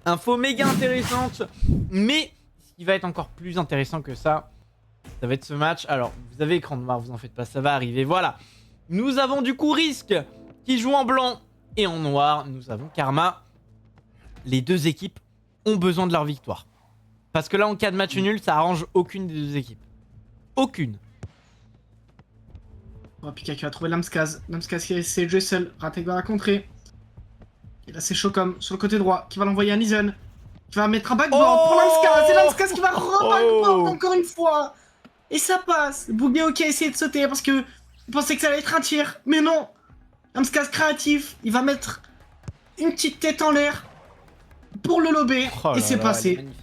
Info méga intéressante. Mais ce qui va être encore plus intéressant que ça va être ce match. Alors, vous avez écran noir, vous en faites pas, ça va arriver. Voilà. Nous avons du coup Risk qui joue en blanc et en noir. Nous avons Karma. Les deux équipes ont besoin de leur victoire. Parce que là, en cas de match nul, ça arrange aucune des deux équipes. Aucune. Oh, Pika qui va trouver Lamskaz. Lamskaz qui essaie de jouer seul. Ratek va la contrer. Et là, c'est Shokom sur le côté droit qui va l'envoyer à Nizen. Qui va mettre un backboard pour Lamskaz. Et Lamskaz qui va re-backboard encore une fois. Et ça passe. Bugeo qui a essayé de sauter parce que il pensait que ça allait être un tir. Mais non. Lamskaz créatif. Il va mettre une petite tête en l'air pour le lober. Oh et c'est passé. magnifique.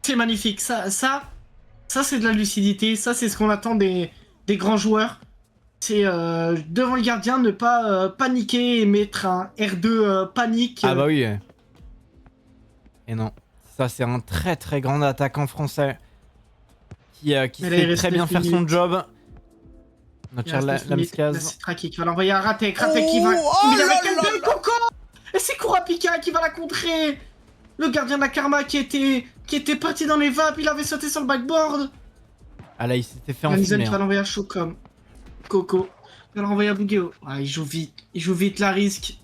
C'est magnifique. Ça c'est de la lucidité. Ça, c'est ce qu'on attend des grands joueurs. C'est devant le gardien ne pas paniquer et mettre un R2 panique. Ah bah oui. Et non. Ça, c'est un très très grand attaquant français qui sait très bien faire son job. Notre cher Lamskaz. C'est Traqué qui va l'envoyer à Ratek. Ratek qui va. Il avec Coco. Et c'est Kurapika qui va la contrer. Le gardien de la Karma qui était parti dans les vapes. Il avait sauté sur le backboard. Ah là, il s'était fait enfumer. Nizen qui va l'envoyer à Shokom. Coco. Il va le renvoyer à Bugeo. Ah, il joue vite. Il joue vite la risque.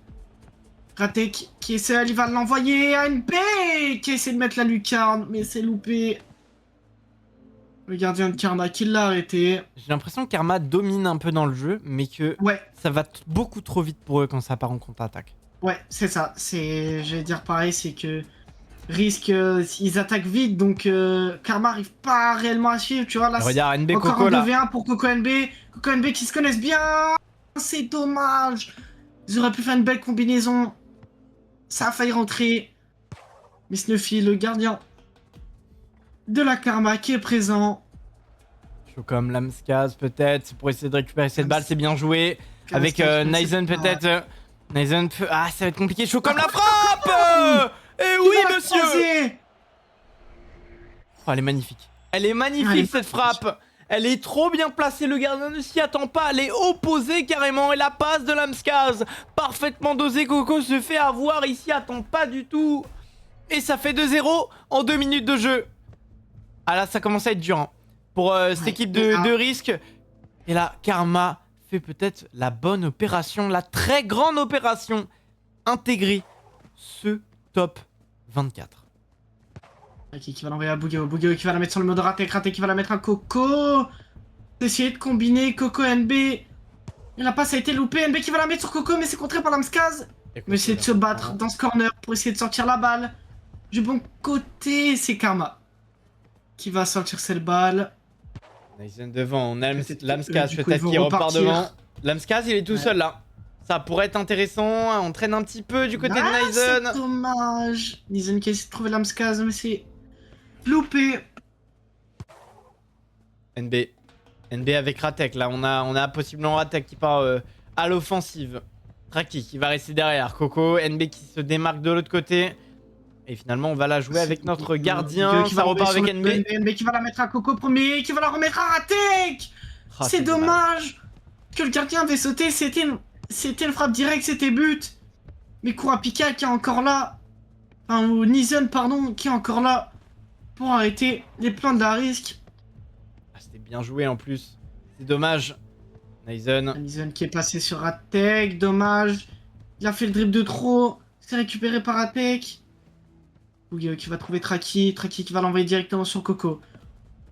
Ratek qui essaie, il va l'envoyer à NB qui essaie de mettre la lucarne, mais c'est loupé. Le gardien de Karma qui l'a arrêté. J'ai l'impression que Karma domine un peu dans le jeu, mais que ça va beaucoup trop vite pour eux quand ça part en contre-attaque. Ouais, c'est ça. Je vais dire pareil, c'est que Risk, ils attaquent vite, donc Karma arrive pas réellement à suivre, tu vois. Là, regarde, NB encore Coco un là. 2v1 pour Coco NB. Coco NB qui se connaissent bien. C'est dommage. Ils auraient pu faire une belle combinaison. Ça a failli rentrer. Mais Snuffy, le gardien de la Karma qui est présent. Comme Lamskaz peut-être, pour essayer de récupérer cette balle, c'est bien joué. Avec Nizen peut-être. Nizen peut... Ah, ça va être compliqué. Comme la frappe. Eh oui, monsieur. Oh, elle est magnifique. Elle est magnifique cette frappe. Elle est trop bien placée, le gardien ne s'y attend pas, elle est opposée carrément, et la passe de Lamskaz, parfaitement dosée, Coco se fait avoir, il s'y attend pas du tout. Et ça fait 2-0 en 2 minutes de jeu. Ah là, ça commence à être dur hein, pour cette équipe de Risk. Et là, Karma fait peut-être la bonne opération, la très grande opération, intégrer ce top 24. Qui va l'envoyer à Bugeo. Bugeo qui va la mettre sur le mode Ratek. Ratek qui va la mettre à Coco. Essayer de combiner Coco NB. Et la passe a été loupée. NB qui va la mettre sur Coco, mais c'est contré par Lamskaz. Mais essayer de se battre dans ce corner pour essayer de sortir la balle. Du bon côté, c'est Karma qui va sortir cette balle. Nizen devant. On a Lamskaz peut-être qui repart devant. Lamskaz, il est tout seul là. Ça pourrait être intéressant. On traîne un petit peu du côté de Nizen. C'est dommage. Nizen qui essaie de trouver Lamskaz, mais c'est loupé. NB avec Ratek. Là, on a possiblement Ratek qui part à l'offensive. Traki qui va rester derrière. Coco, NB qui se démarque de l'autre côté. Et finalement, on va la jouer avec notre gardien. Ça repart avec NB. NB qui va la mettre à Coco premier, qui va la remettre à Ratek. C'est dommage que le gardien avait sauté. C'était une frappe directe, c'était but. Mais Kurapika qui est encore là. Enfin, ou Nizen, pardon, qui est encore là. Pour arrêter les plans de la risque. Ah, c'était bien joué en plus. C'est dommage. Nizen qui est passé sur Ratek, dommage. Il a fait le dribble de trop. C'est récupéré par Ratek. Bugeo qui va trouver Traki. Traki qui va l'envoyer directement sur Coco.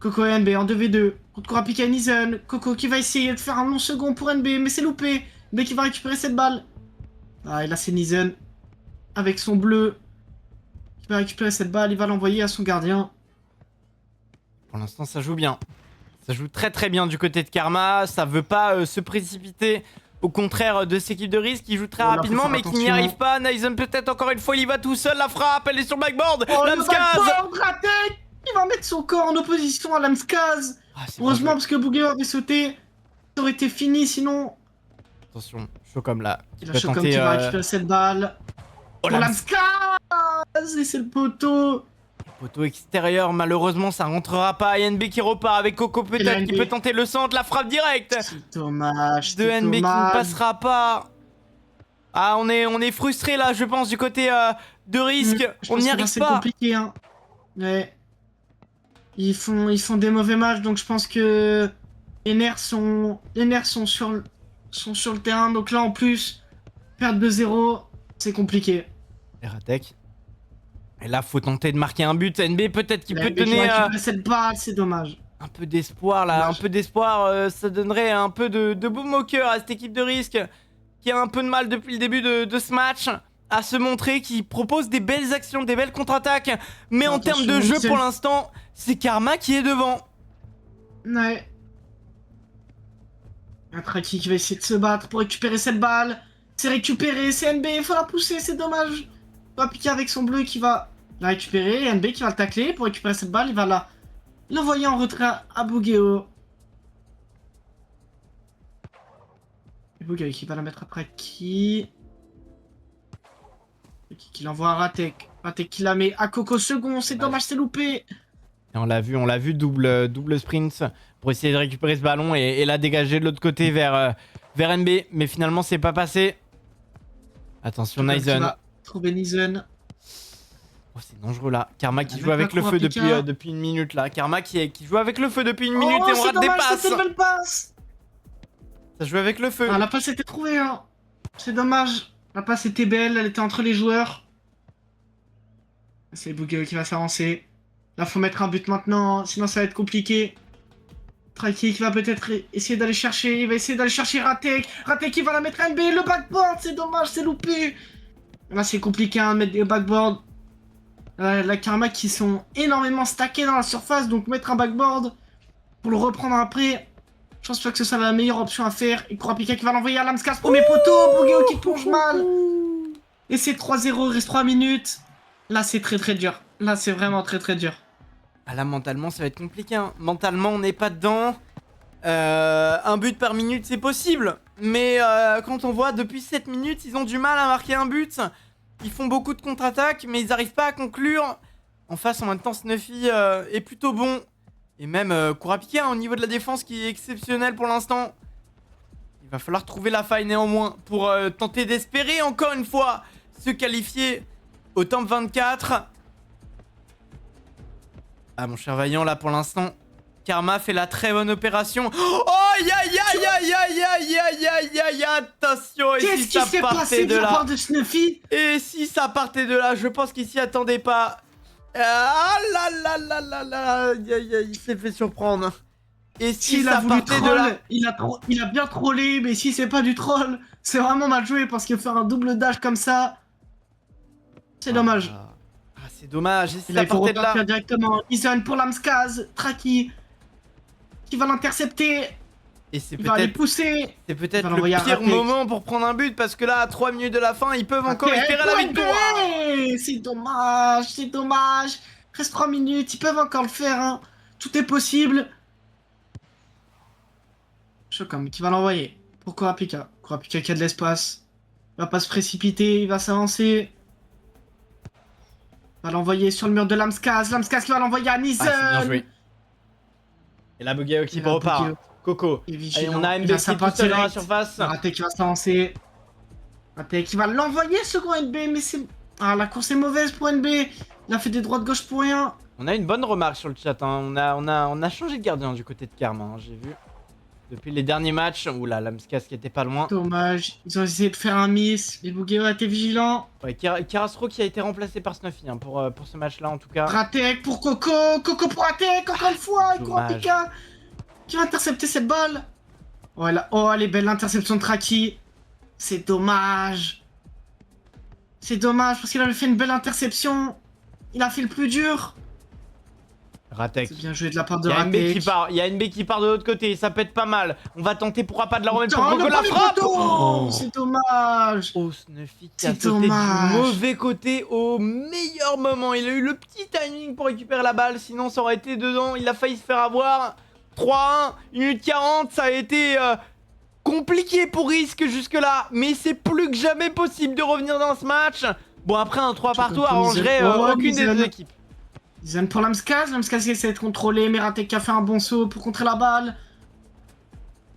Coco et NB en 2v2. Contre Kurapika et Nizen. Coco qui va essayer de faire un long second pour NB, mais c'est loupé. NB qui va récupérer cette balle. Ah, et là c'est Nizen. Avec son bleu. Qui va récupérer cette balle. Il va l'envoyer à son gardien. Pour l'instant, ça joue bien. Ça joue très très bien du côté de Karma. Ça veut pas se précipiter. Au contraire de cette équipe de Risk qui joue très rapidement mais qui n'y arrive pas. Nizen peut-être encore une fois, il y va tout seul. La frappe, elle est sur le backboard. Lamskaz. Ratek, il va mettre son corps en opposition à Lamskaz. Heureusement parce que Bugeo avait sauté. Ça aurait été fini sinon. Attention, Shokom là. Il a Shokom qui va récupérer cette balle. Oh, Lamskaz. Et c'est le poteau. Poteau extérieur, malheureusement ça rentrera pas. NB qui repart avec Coco peut-être qui peut tenter le centre, la frappe directe. C'est dommage. De NB qui ne passera pas. Ah, on est frustré là, je pense, du côté de risque. Je On pense n'y que là, arrive c'est pas. compliqué, hein. Ouais. Ils font des mauvais matchs, donc je pense que les nerfs sont sur le terrain. Donc là, en plus, perdre 2-0, c'est compliqué. Et Ratek. Et là, faut tenter de marquer un but. NB, peut-être qu'il peut Mais qui donner récupère cette balle, c'est dommage. un peu d'espoir là. Dommage. Un peu d'espoir, ça donnerait un peu de baume au cœur à cette équipe de risque qui a un peu de mal depuis le début de ce match à se montrer, qui propose des belles actions, des belles contre-attaques. Mais en termes de jeu, pour l'instant, c'est Karma qui est devant. Ouais. Un Traki qui va essayer de se battre pour récupérer cette balle. C'est récupéré, c'est NB, il faut la pousser, c'est dommage. Il va piquer avec son bleu qui va la récupérer. Et NB qui va le tacler pour récupérer cette balle. Il va l'envoyer en retrait à Bugeo. Et Bugeo qui va la mettre après qui l'envoie à Ratek. Ratek qui la met à Coco second, c'est dommage, c'est loupé. Et on l'a vu, double sprint pour essayer de récupérer ce ballon et la dégager de l'autre côté vers NB. Mais finalement, c'est pas passé. Qui Attention, Nizen. va trouver Nizen. Oh, c'est dangereux là. Karma qui Avec joue avec la le feu Kurapika. depuis une minute là. Karma qui joue avec le feu depuis une minute et on c'est rate des dommage, passes. c'était une belle passe. Ça joue avec le feu. Ah, la passe était trouvée, hein. C'est dommage. La passe était belle, elle était entre les joueurs. C'est Bugeo qui va s'avancer. Là, faut mettre un but maintenant, sinon ça va être compliqué. Traki qui va peut-être essayer d'aller chercher. Il va essayer d'aller chercher Ratek. Ratek qui va la mettre à NB. Le backboard, c'est dommage, c'est loupé. Là, c'est compliqué hein, de mettre des backboards. La Karma qui sont énormément stackés dans la surface. Donc, mettre un backboard pour le reprendre après. Je pense pas que ce soit la meilleure option à faire. Et Kurapika qui va l'envoyer à Lamskas, premier poteau. Bugeo qui plonge mal. Et c'est 3-0, il reste 3 minutes. Là, c'est très très dur. Là, c'est vraiment très très dur. Ah là, mentalement, ça va être compliqué. Hein. Mentalement, on n'est pas dedans. Un but par minute, c'est possible. Mais quand on voit depuis 7 minutes, ils ont du mal à marquer un but. Ils font beaucoup de contre-attaques, mais ils n'arrivent pas à conclure. En face, en même temps, Snuffy est plutôt bon. Et même Kurapika, au niveau de la défense, qui est exceptionnel pour l'instant. Il va falloir trouver la faille néanmoins pour tenter d'espérer encore une fois se qualifier au top 24. Ah, mon cher Vaillant, là, pour l'instant, Karma fait la très bonne opération. Oh, aïe, aïe, aïe, aïe, aïe, aïe, aïe, aïe, aïe, attention. Et Qu'est-ce si qui ça s'est partait passé de de la là? part de Snuffy? Et si ça partait de là? Je pense qu'il s'y attendait pas. Ah là là là là là, aïe, aïe, aïe, il s'est fait surprendre. Et si S'il a ça voulu partait de là? troll, il a bien trollé, mais si c'est pas du troll, c'est vraiment mal joué parce que faire un double dash comme ça, c'est dommage. Ah, c'est dommage. Et si Et là, ça il faut partait de là? repartir directement. Ison pour Lamskaz, Traki qui va l'intercepter, Et c'est il va aller peut-être pousser. c'est peut-être va le l'envoyer à pire Ratek. moment pour prendre un but parce que là, à 3 minutes de la fin, ils peuvent encore espérer la victoire. C'est dommage, c'est dommage. Reste 3 minutes, ils peuvent encore le faire. Hein. Tout est possible. Chocom qui va l'envoyer. Pour Kurapika. Kurapika qui a de l'espace. Il va pas se précipiter, il va s'avancer. Il va l'envoyer sur le mur de Lamskaz. Lamskaz qui va l'envoyer à Nizen. Ah, c'est bien joué. Et là, Bugeo qui Et là, repart. Bugeo Coco. est Et vigilant. on a Il MB va qui est tout s'appâter seul dans la direct. surface. Ratek qui va s'avancer. Ratek qui va l'envoyer second NB, mais c'est... Ah, la course est mauvaise pour NB. Il a fait des droites gauche pour rien. On a une bonne remarque sur le chat. Hein. On a changé de gardien du côté de Karma. Hein, j'ai vu. Depuis les derniers matchs. Oula, Lamskas qui était pas loin. Dommage. Ils ont essayé de faire un miss. Mais Bugeo a été vigilant. Ouais, Karasro qui a été remplacé par Snuffy hein, pour ce match-là en tout cas. Ratek pour Coco. Coco pour Ratek. Encore une fois. Et dommage. Kurapika qui va intercepter cette balle. Oh, elle est belle l'interception de Traki. C'est dommage. C'est dommage parce qu'il avait fait une belle interception. Il a fait le plus dur. Ratek. C'est bien joué de la part de Il y a NB Ratek. qui part. Il y a NB qui part de l'autre côté. Ça peut être pas mal. On va tenter pourra pas de la remettre pour Dans Coco le la premier frappe. poteau. Oh. C'est dommage. Oh, Snuffy qui a C'est sauté dommage. du mauvais côté au meilleur moment. Il a eu le petit timing pour récupérer la balle. Sinon, ça aurait été dedans. Il a failli se faire avoir. 3-1, 1 minute 40. Ça a été compliqué pour Risk jusque-là. Mais c'est plus que jamais possible de revenir dans ce match. Bon, après, un 3 partout arrangerait aucune des deux équipes. Zen pour Lamskaz. Lamskaz qui essaie d'être contrôlé. Mais Ratek qui a fait un bon saut pour contrer la balle.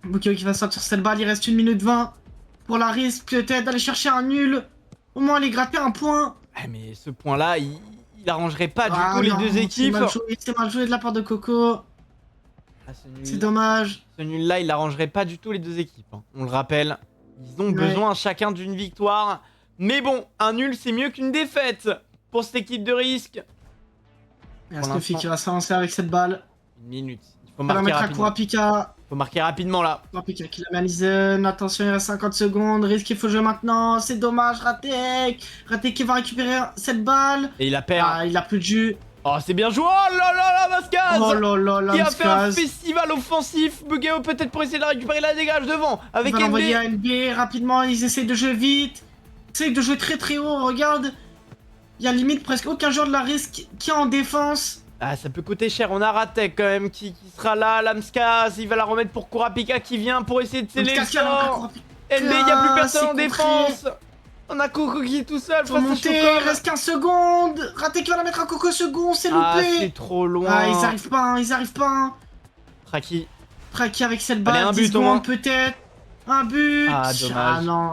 Bugeo qui va sortir cette balle. Il reste 1 minute 20. pour la risque peut-être d'aller chercher un nul. Au moins aller gratter un point. Ah, mais ce point-là, il arrangerait pas du Ah tout les non, deux équipes. C'est mal joué de la part de Coco. Ah, C'est dommage. Ce nul-là, il arrangerait pas du tout les deux équipes. Hein. On le rappelle, ils ont Ouais. besoin chacun d'une victoire. Mais bon, un nul, c'est mieux qu'une défaite pour cette équipe de risque. Il y a Stuffy qui va s'avancer avec cette balle. Une minute. Il faut On va la marquer mettre à rapidement. Kurapika. Faut marquer rapidement là. Kurapika qui la met à Lizen. Attention, il reste 50 secondes. Risque, il faut jouer maintenant. C'est dommage, Ratek. Ratek qui va récupérer cette balle. Et il a perd. Ah, il a plus de jus. Oh, c'est bien joué. Oh là là là, Vasquez. Oh là là, Qui a fait un Lamskaz. festival offensif. Bugeo peut-être pour essayer de la récupérer, la dégage devant. Il Avec va l'envoyer à MB. NB rapidement. Ils essayent de jouer vite. Ils essayent de jouer très très haut. Regarde. Il y a limite presque aucun joueur de la risque qui est en défense. Ah, ça peut coûter cher. On a Ratek quand même qui sera là. Lamskaz, il va la remettre pour Kurapika qui vient pour essayer de sceller le Lamskaz qui a encore score. Kurapika. NB, il n'y a plus personne c'est en contré. défense. On a Coco qui est tout seul Faut face à monter, il Chocom. reste 15 secondes. Raté qui va la mettre à Coco second, c'est Ah, loupé. c'est trop loin. Ah, ils arrivent pas, hein, ils arrivent pas. Hein. Traki. Traki avec cette Allez, balle, un 10 but, au moins. secondes peut-être. Un but. Ah, dommage. Ah non.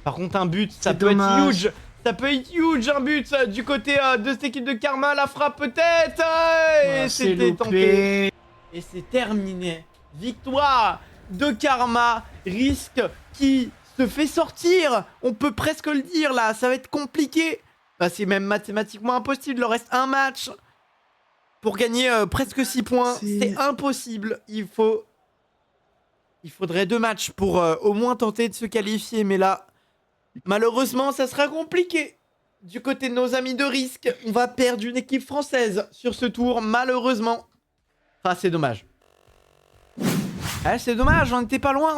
Par contre, un but, ça C'est peut dommage. être huge. Ça peut être huge, un but du côté de cette équipe de Karma. La frappe peut-être. Et Ah, c'est c'était tenté. loupé. Et c'est terminé. Victoire de Karma. Risque qui se fait sortir. On peut presque le dire là. Ça va être compliqué. Bah, c'est même mathématiquement impossible. Il leur reste un match pour gagner presque 6 points. C'est impossible. Il faudrait 2 matchs pour au moins tenter de se qualifier. Mais là, malheureusement, ça sera compliqué. Du côté de nos amis de risque, on va perdre une équipe française sur ce tour, malheureusement. Ah, c'est dommage. Ah, c'est dommage, on était pas loin,